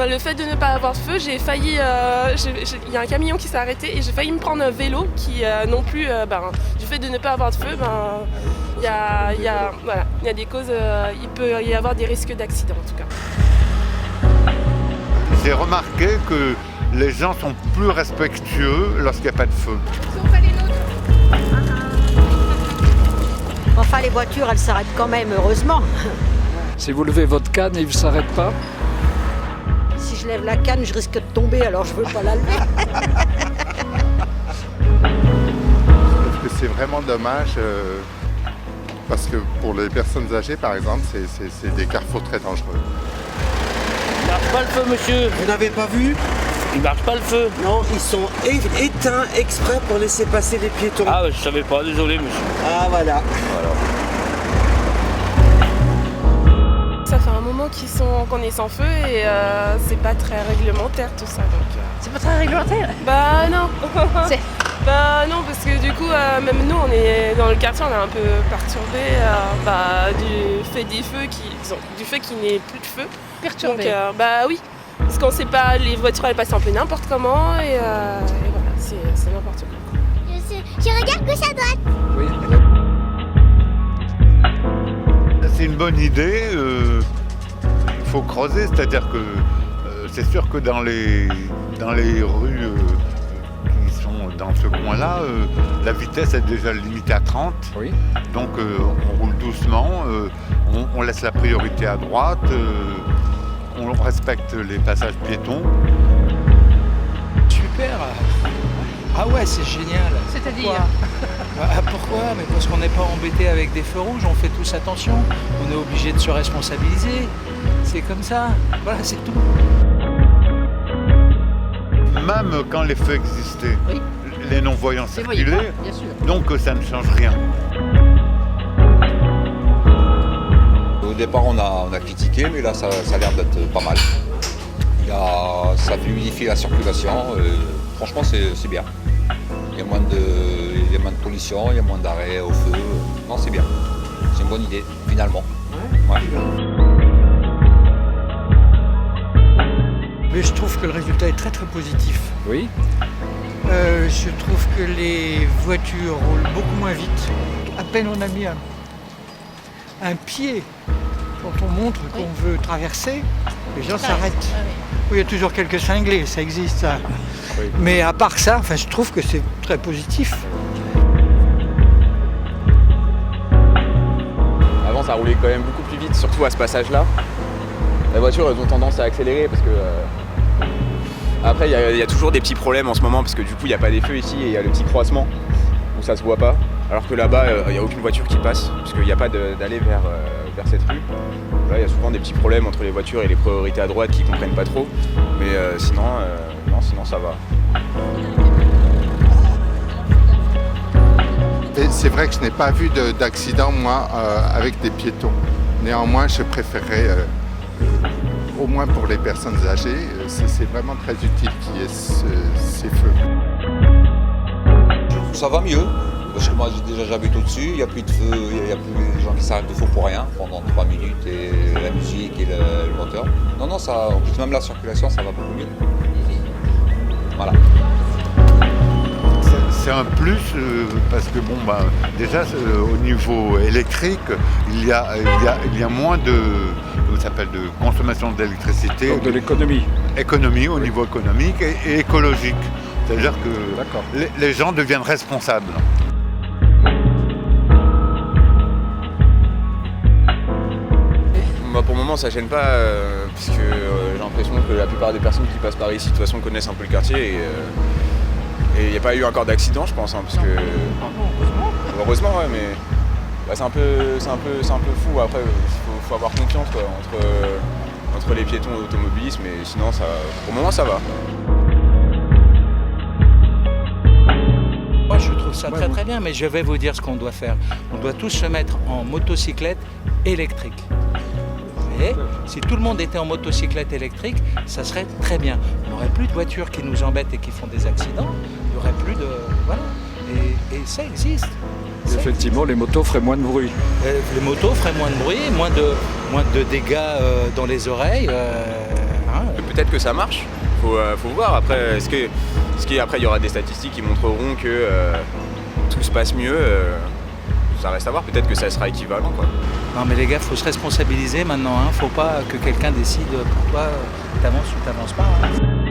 Le fait de ne pas avoir de feu, j'ai failli... Il y a un camion qui s'est arrêté et j'ai failli me prendre un vélo qui non plus... du fait de ne pas avoir de feu, il y a des causes... il peut y avoir des risques d'accident en tout cas. J'ai remarqué que les gens sont plus respectueux lorsqu'il n'y a pas de feu. Enfin, les voitures, elles s'arrêtent quand même, heureusement. Si vous levez votre canne, il ne s'arrête pas. Si je lève la canne, je risque de tomber, alors je ne veux pas la lever. Parce que c'est vraiment dommage, parce que pour les personnes âgées, par exemple, c'est des carrefours très dangereux. Il marche pas le feu, monsieur. Vous n'avez pas vu? Il marche pas le feu. Non, ils sont éteints exprès pour laisser passer les piétons. Ah, je savais pas, désolé, monsieur. Ah, voilà. Ça fait un moment qu'on est sans feu et c'est pas très réglementaire tout ça. C'est pas très réglementaire? Bah non. Bah non, parce que du coup, même nous, on est dans le quartier, on est un peu perturbés du fait des feux du fait qu'il n'y ait plus de feu. Perturbé. Donc bah oui, parce qu'on sait pas, les voitures elles passent un peu n'importe comment et voilà, c'est n'importe quoi. Je regarde gauche à droite. Oui. C'est une bonne idée, il faut creuser, c'est-à-dire que c'est sûr que dans les rues qui sont dans ce coin-là, la vitesse est déjà limitée à 30. Oui. Donc on roule doucement, on laisse la priorité à droite, on respecte les passages piétons. Super. Ah ouais, c'est génial. C'est-à-dire? Pourquoi? Mais parce qu'on n'est pas embêté avec des feux rouges, on fait tous attention. On est obligé de se responsabiliser. C'est comme ça. Voilà, c'est tout. Même quand les feux existaient, Oui. les non-voyants Les voyez circulaient, pas, bien sûr. donc ça ne change rien. Au départ, on a critiqué, mais là, ça a l'air d'être pas mal. Ça fluidifie la circulation. Franchement, c'est bien. Il y a moins de pollution, il y a moins d'arrêts au feu. Non, c'est bien. C'est une bonne idée, finalement. Ouais. Mais je trouve que le résultat est très très positif. Oui. Je trouve que les voitures roulent beaucoup moins vite. À peine on a mis un pied quand on montre qu'on veut traverser, les gens s'arrêtent. Oui, il y a toujours quelques cinglés, ça existe ça. Oui. Mais à part ça, je trouve que c'est très positif. Avant, ça roulait quand même beaucoup plus vite, surtout à ce passage-là. Les voitures, elles ont tendance à accélérer parce que... Après, il y a toujours des petits problèmes en ce moment parce que du coup, il n'y a pas des feux ici et il y a le petit croisement où ça se voit pas. Alors que là-bas, il n'y a aucune voiture qui passe parce qu'il n'y a pas d'allée vers cette rue. Là, il y a souvent des petits problèmes entre les voitures et les priorités à droite qui ne comprennent pas trop. Mais sinon ça va. Et c'est vrai que je n'ai pas vu d'accident, moi, avec des piétons. Néanmoins, je préférerais, au moins pour les personnes âgées, c'est vraiment très utile qu'il y ait ces feux. Ça va mieux. Parce que moi, j'habite au-dessus, il n'y a plus de feu, il n'y a plus les gens qui s'arrêtent de feu pour rien pendant 3 minutes et la musique et le moteur. Non, ça, en plus, même la circulation, ça va beaucoup mieux. Voilà. C'est un plus parce que déjà au niveau électrique, il y a moins de consommation d'électricité. Donc de l'économie. Économie au niveau économique et écologique. C'est-à-dire que les gens deviennent responsables. Pour le moment, ça gêne pas parce que j'ai l'impression que la plupart des personnes qui passent par ici, de toute façon, connaissent un peu le quartier. Et il n'y a pas eu encore d'accident, je pense, parce que... Heureusement, ouais, mais c'est un peu fou. Après, il faut avoir confiance entre les piétons et l'automobilisme, mais sinon, pour le moment, ça va. Moi, je trouve ça très très bien, mais je vais vous dire ce qu'on doit faire. On doit tous se mettre en motocyclette électrique. Et si tout le monde était en motocyclette électrique, ça serait très bien. On n'aurait plus de voitures qui nous embêtent et qui font des accidents. Il n'y aurait plus de... Voilà. Et ça existe. Effectivement, les motos feraient moins de bruit. Les motos feraient moins de bruit, moins de dégâts dans les oreilles. Peut-être que ça marche, faut voir. Après, après il y aura des statistiques qui montreront que tout se passe mieux. Ça reste à voir, peut-être que ça sera équivalent, quoi. Non mais les gars, faut se responsabiliser maintenant, hein. Faut pas que quelqu'un décide pour toi, t'avances ou t'avances pas, hein.